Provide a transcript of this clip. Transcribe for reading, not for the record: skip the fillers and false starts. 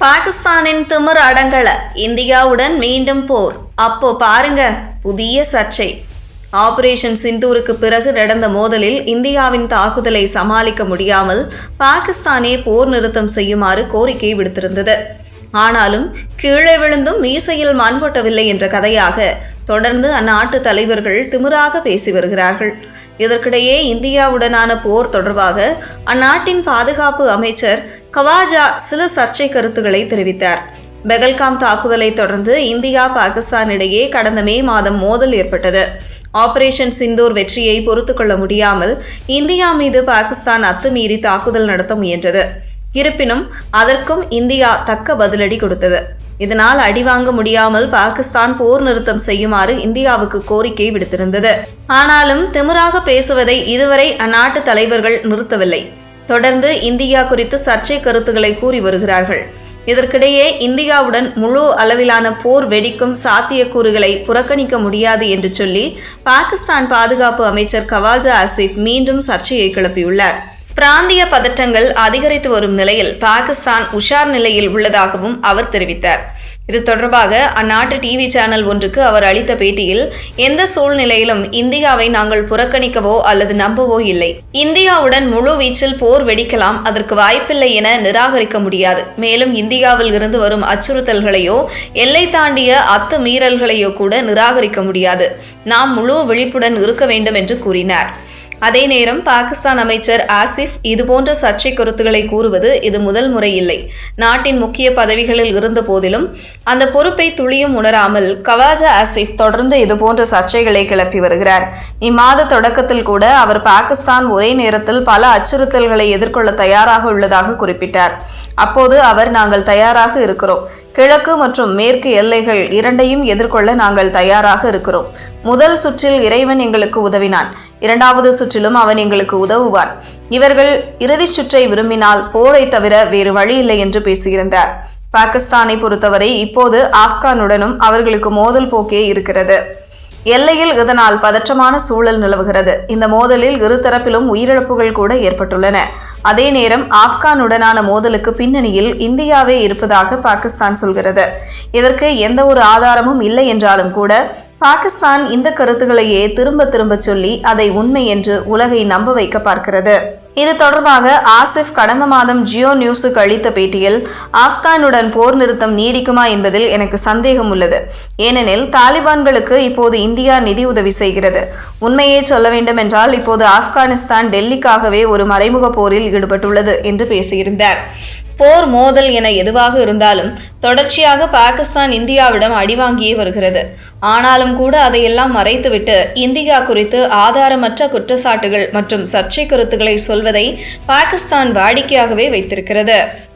பாகிஸ்தானின் திமிர் அடங்கல, இந்தியாவுடன் மீண்டும் போர். அப்போ பாருங்க புதிய சர்ச்சை. ஆபரேஷன் சிந்தூருக்கு பிறகு நடந்த மோதலில் இந்தியாவின் தாக்குதலை சமாளிக்க முடியாமல் பாகிஸ்தானே போர் நிறுத்தம் செய்யுமாறு கோரிக்கை விடுத்திருந்தது. ஆனாலும் கீழே விழுந்தும் மீசையில் மண்பொட்டவில்லை என்ற கதையாக தொடர்ந்து அந்நாட்டு தலைவர்கள் திமிராக பேசி வருகிறார்கள். இதற்கிடையே இந்தியாவுடனான போர் தொடர்பாக அந்நாட்டின் பாதுகாப்பு அமைச்சர் கவாஜா சில சர்ச்சை கருத்துக்களை தெரிவித்தார். பெகல்காம் தாக்குதலை தொடர்ந்து இந்தியா பாகிஸ்தான் இடையே கடந்த மே மாதம் மோதல் ஏற்பட்டது. ஆபரேஷன் சிந்தூர் வெற்றியை பொறுத்துக்கொள்ள முடியாமல் இந்தியா மீது பாகிஸ்தான் அத்துமீறி தாக்குதல் நடத்த முயன்றது. இருப்பினும் அதற்கும் இந்தியா தக்க பதிலடி கொடுத்தது. இதனால் அடிவாங்க முடியாமல் பாகிஸ்தான் போர் நிறுத்தம் செய்யுமாறு இந்தியாவுக்கு கோரிக்கை விடுத்திருந்தது. ஆனாலும் திமிராக பேசுவதை இதுவரை அந்நாட்டு தலைவர்கள் நிறுத்தவில்லை. தொடர்ந்து இந்தியா குறித்து சர்ச்சை கருத்துக்களை கூறி வருகிறார்கள். இதற்கிடையே இந்தியாவுடன் முழு அளவிலான போர் வெடிக்கும் சாத்தியக்கூறுகளை புறக்கணிக்க முடியாது என்று சொல்லி பாகிஸ்தான் பாதுகாப்பு அமைச்சர் கவாஜா ஆசிஃப் மீண்டும் சர்ச்சையை கிளப்பியுள்ளார். பிராந்திய பதற்றங்கள் அதிகரித்து வரும் நிலையில் பாகிஸ்தான் உஷார் நிலையில் உள்ளதாகவும் அவர் தெரிவித்தார். இது தொடர்பாக அந்நாட்டு டிவி சேனல் ஒன்றுக்கு அவர் அளித்த பேட்டியில், எந்த சூழ்நிலையிலும் இந்தியாவை நாங்கள் புறக்கணிக்கவோ அல்லது நம்பவோ இல்லை. இந்தியாவுடன் முழு வீச்சில் போர் வெடிக்கலாம், அதற்கு வாய்ப்பில்லை என நிராகரிக்க முடியாது. மேலும் இந்தியாவில் இருந்து வரும் அச்சுறுத்தல்களையோ எல்லை தாண்டிய அத்துமீறல்களையோ கூட நிராகரிக்க முடியாது. நாம் முழு விழிப்புடன் இருக்க வேண்டும் என்று கூறினார். அதே நேரம் பாகிஸ்தான் அமைச்சர் ஆசிஃப் இதுபோன்ற சர்ச்சை கருத்துக்களை கூறுவது இது முதல் முறை இல்லை. நாட்டின் முக்கிய பதவிகளில் இருந்த போதிலும் அந்த பொறுப்பை துளியும் உணராமல் கவாஜா ஆசிஃப் தொடர்ந்து இதுபோன்ற சர்ச்சைகளை கிளப்பி வருகிறார். இம்மாத தொடக்கத்தில் கூட அவர் பாகிஸ்தான் ஒரே நேரத்தில் பல அச்சுறுத்தல்களை எதிர்கொள்ள தயாராக உள்ளதாக குறிப்பிட்டார். அப்போது அவர், நாங்கள் தயாராக இருக்கிறோம். கிழக்கு மற்றும் மேற்கு எல்லைகள் இரண்டையும் எதிர்கொள்ள நாங்கள் தயாராக இருக்கிறோம். முதல் சுற்றில் இறைவன் எங்களுக்கு உதவினான், இரண்டாவது சுற்றிலும் அவன் எங்களுக்கு உதவுவான். இவர்கள் இறுதிச் சுற்றை விரும்பினால் போரை தவிர வேறு வழி இல்லை என்று பேசியிருந்தார். பாகிஸ்தானை பொறுத்தவரை இப்போது ஆப்கானுடனும் அவர்களுக்கு மோதல் போக்கே இருக்கிறது. எல்லையில் இதனால் பதற்றமான சூழல் நிலவுகிறது. இந்த மோதலில் இருதரப்பிலும் உயிரிழப்புகள் கூட ஏற்பட்டுள்ளன. அதே நேரம் ஆப்கானுடனான மோதலுக்கு பின்னணியில் இந்தியாவே இருப்பதாக பாகிஸ்தான் சொல்கிறது. இதற்கு எந்த ஒரு ஆதாரமும் இல்லை என்றாலும் கூட பாகிஸ்தான் இந்த கருத்துக்களையே திரும்ப திரும்ப சொல்லி அதை உண்மை என்று உலகை நம்ப வைக்க பார்க்கிறது. இது தொடர்பாக ஆசிஃப் கடந்த மாதம் ஜியோ நியூஸுக்கு அளித்த பேட்டியில், ஆப்கானுடன் போர் நிறுத்தம் நீடிக்குமா என்பதில் எனக்கு சந்தேகம் உள்ளது. ஏனெனில் தாலிபான்களுக்கு இப்போது இந்தியா நிதி உதவி செய்கிறது. உண்மையை சொல்ல வேண்டும் என்றால் இப்போது ஆப்கானிஸ்தான் டெல்லிக்காகவே ஒரு மறைமுக போரில் ஈடுபட்டுள்ளது என்று பேசியிருந்தார். போர் மோதல் என எதுவாக இருந்தாலும் தொடர்ச்சியாக பாகிஸ்தான் இந்தியாவிடம் அடிவாங்கியே வருகிறது. ஆனாலும் கூட அதையெல்லாம் மறைத்துவிட்டு இந்தியா குறித்து ஆதாரமற்ற குற்றச்சாட்டுகள் மற்றும் சர்ச்சை கருத்துக்களை சொல்வதை பாகிஸ்தான் வாடிக்கையாகவே வைத்திருக்கிறது.